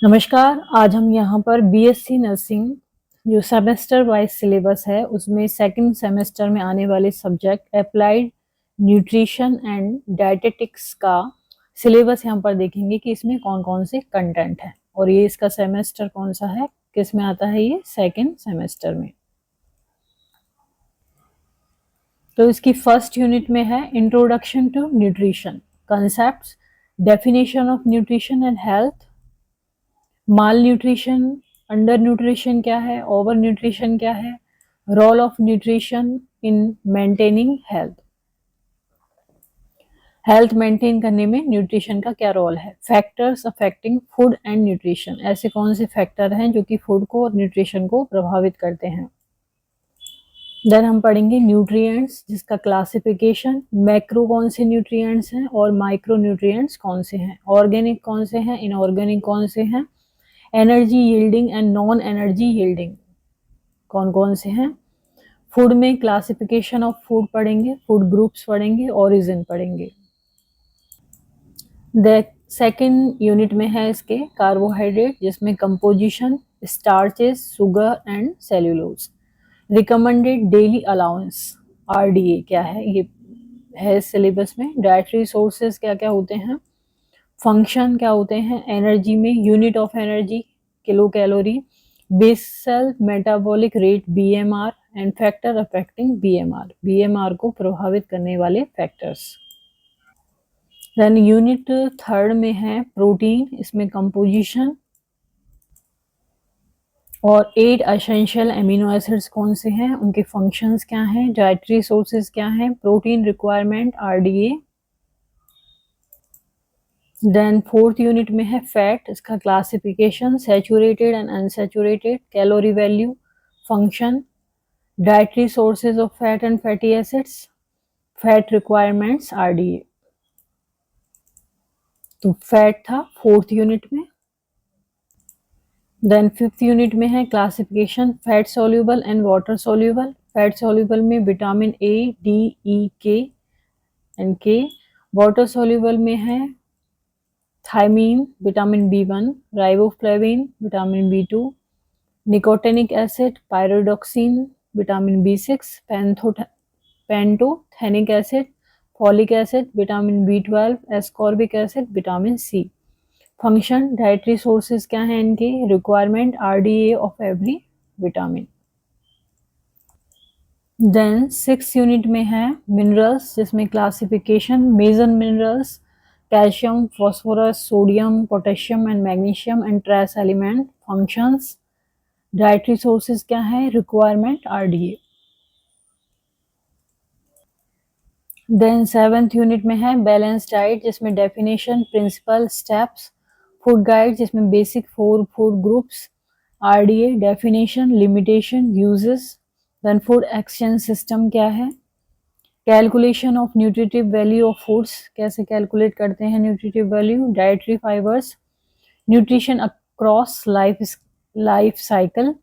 नमस्कार। आज हम यहाँ पर बीएससी नर्सिंग जो सेमेस्टर वाइज सिलेबस है उसमें सेकंड सेमेस्टर में आने वाले subject applied nutrition and dietetics का सिलेबस यहाँ पर देखेंगे कि इसमें कौन कौन से कंटेंट है और ये इसका सेमेस्टर कौन सा है, किस में आता है, ये सेकंड सेमेस्टर में। तो इसकी फर्स्ट यूनिट में है introduction to nutrition, concepts, definition of nutrition and health, malnutrition, undernutrition क्या है, ओवर न्यूट्रिशन क्या है, role of nutrition in maintaining health, health maintain करने में न्यूट्रिशन का क्या रोल है, factors affecting food and nutrition, ऐसे कौन से फैक्टर हैं जो कि फूड को और न्यूट्रिशन को प्रभावित करते हैं। देन हम पढ़ेंगे न्यूट्रिएंट्स जिसका क्लासिफिकेशन, मैक्रो कौन से न्यूट्रिएंट्स हैं और माइक्रो न्यूट्रिएंट्स कौन से हैं, ऑर्गेनिक कौन से हैं, इनऑर्गेनिक कौन से हैं, energy yielding and non energy yielding कौन कौन से हैं। फूड में क्लासिफिकेशन ऑफ फूड पढ़ेंगे, फूड ग्रुप्स पढ़ेंगे, ओरिजिन पढ़ेंगे। सेकेंड यूनिट में है इसके कार्बोहाइड्रेट जिसमें composition, starches, sugar and cellulose, recommended daily allowance RDA क्या है, ये है सिलेबस में। डाइटरी सोर्सेज क्या क्या होते हैं, फंक्शन क्या होते हैं, एनर्जी में unit of energy kilocalorie, basal metabolic rate BMR and factor affecting BMR, BMR को प्रभावित करने वाले फैक्टर्स। देन यूनिट थर्ड में है प्रोटीन, इसमें कंपोजिशन और 8 एसेंशियल अमीनो एसिड्स कौन से हैं, उनके फंक्शंस क्या हैं, डाइटरी सोर्सेज क्या हैं, protein requirement RDA. Then fourth unit में है फैट, इसका classification, saturated and unsaturated, calorie value, function, dietary sources of fat and fatty acids, fat requirements RDA. तो फैट था फोर्थ यूनिट में। देन फिफ्थ यूनिट में है classification, fat soluble and water soluble, fat soluble में vitamin A, D, E, K and K, water soluble में है thiamine, vitamin B one, riboflavin, vitamin B two, nicotinic acid, pyridoxine, vitamin B6, pantothenic acid, folic acid, vitamin B12, ascorbic acid, vitamin C. Function, dietary sources क्या हैं इनके, requirement RDA of every vitamin. Then six unit में है minerals जिसमें classification, major minerals, calcium, phosphorus, sodium, potassium and magnesium and trace element, functions, dietary sources क्या है, requirement RDA. Then seventh unit में है बैलेंस डाइट जिसमें definition, principle, steps, food guide जिसमें basic 4 food groups, RDA, definition, limitation, uses. Then food exchange system क्या है, calculation of nutritive value of foods, कैसे calculate करते हैं nutritive value, dietary fibres, nutrition across life cycle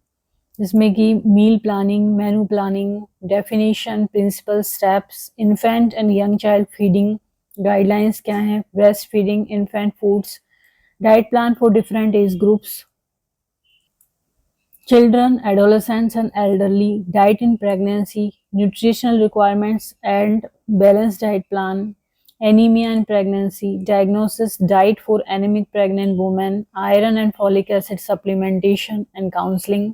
जिसमें कि meal planning, menu planning, definition, principle, steps, infant and young child feeding, guidelines क्या है, breast feeding, infant foods, diet plan for different age groups, children, adolescents and elderly, diet in pregnancy, nutritional requirements and balanced diet plan, anemia in pregnancy, diagnosis, diet for anemic pregnant women, iron and folic acid supplementation and counseling.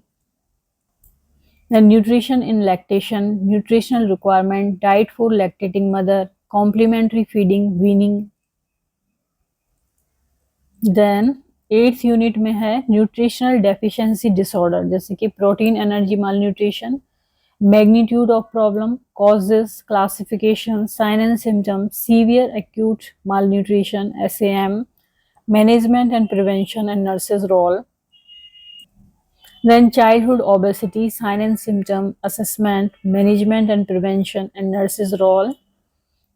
The nutrition in lactation, nutritional requirement, diet for lactating mother, complementary feeding, weaning. Then 8th unit में है nutritional deficiency disorder जैसे कि protein energy malnutrition, magnitude of problem, causes, classification, sign and symptoms, severe acute malnutrition, SAM, management and prevention and nurses role. Then childhood obesity, sign and symptom, assessment, management and prevention and nurses role.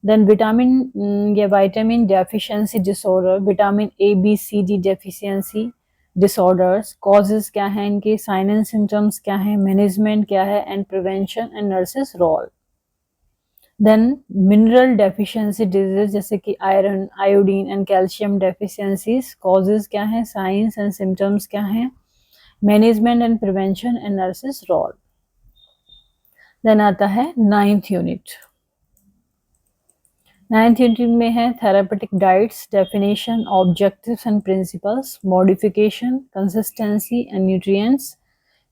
Then vitamin deficiency disorder, vitamin A, B, C, D deficiency disorders, causes क्या है इनके, sign and symptoms क्या है, management क्या है and prevention and nurses role. Then mineral deficiency disease जैसे कि iron, iodine and calcium deficiencies, causes क्या है, साइंस एंड सिम्टम्स क्या है, management and prevention and nurses role. Then आता है 9th यूनिट। 9th यूनिट में है therapeutic diets, definition, objectives and principles, modification, consistency and nutrients,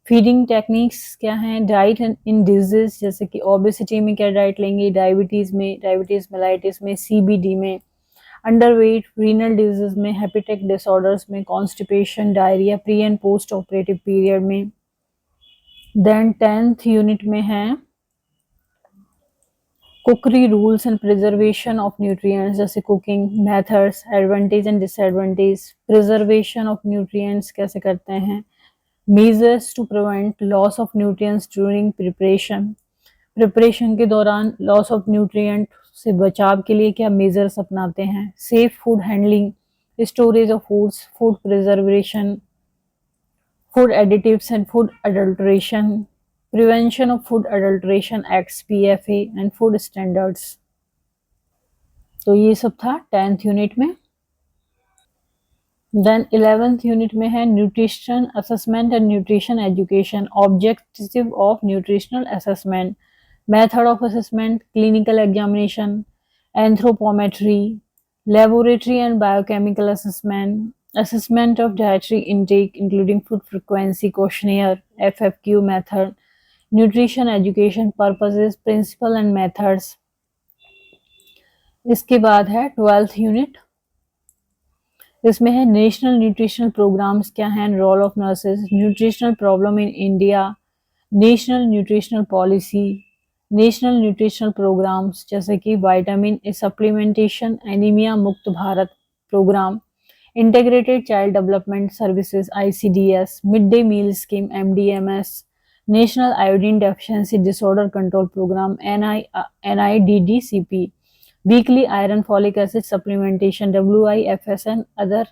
feeding techniques क्या है, डाइट इन डिजीज जैसे कि ओबेसिटी में क्या डाइट लेंगे, डायबिटीज में, डायबिटीज मेलाइटिस में, सीबीडी में, अंडरवेट, रीनल डिजीज में, हेपेटिक डिसऑर्डर्स में, constipation, diarrhoea, pre and post operative period में। देन 10th यूनिट में है cookery rules and preservation of nutrients जैसे cooking methods, advantage and disadvantage, preservation of nutrients कैसे करते हैं, measures to prevent loss of nutrients during preparation, preparation के दौरान loss of nutrient से बचाव के लिए क्या मेजर्स अपनाते हैं, safe food handling, storage of foods, food preservation, food additives and food adulteration, prevention of food adulteration act PFA and food standards. तो ये सब था 10th यूनिट में। देन 11th यूनिट में है nutrition assessment and nutrition education, objective of nutritional assessment, method of assessment, clinical examination, anthropometry, laboratory and biochemical assessment, assessment of dietary intake including food frequency questionnaire, FFQ method, nutrition education purposes, principle and methods। इसके बाद है 12th unit. इसमें है national nutritional programmes क्या हैं, role of nurses, nutritional problem in India, national nutritional policy, national nutritional programmes जैसे कि vitamin supplementation, anaemia Mukt Bharat programme, integrated child development services ICDS, mid day meal scheme MDMS, national iodine deficiency disorder control programme NIDDCP, weekly iron folic acid supplementation WIFS and other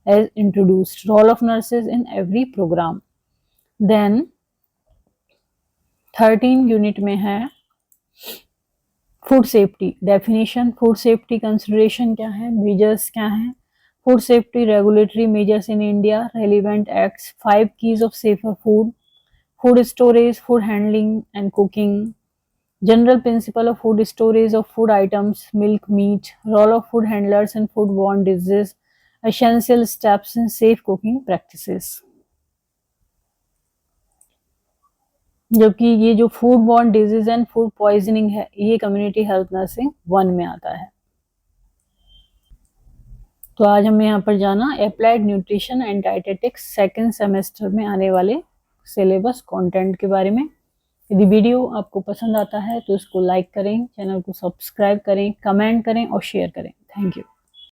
as introduced, role of nurses in every program। then 13 unit में है food safety definition, food safety consideration क्या है, measures क्या है, food safety regulatory measures in India, relevant acts, 5 keys of safer food, food storage, food handling and cooking, general principle of food storage of food items, milk, meat, role of food handlers and food borne disease, essential steps in safe cooking practices. जबकि ये जो food borne disease and food poisoning है ये community health nursing 1 में आता है। तो आज हमें यहाँ पर जाना applied nutrition and dietetics second semester में आने वाले सिलेबस कंटेंट के बारे में। यदि वीडियो आपको पसंद आता है तो इसको लाइक करें, चैनल को सब्सक्राइब करें, कमेंट करें और शेयर करें। Thank you.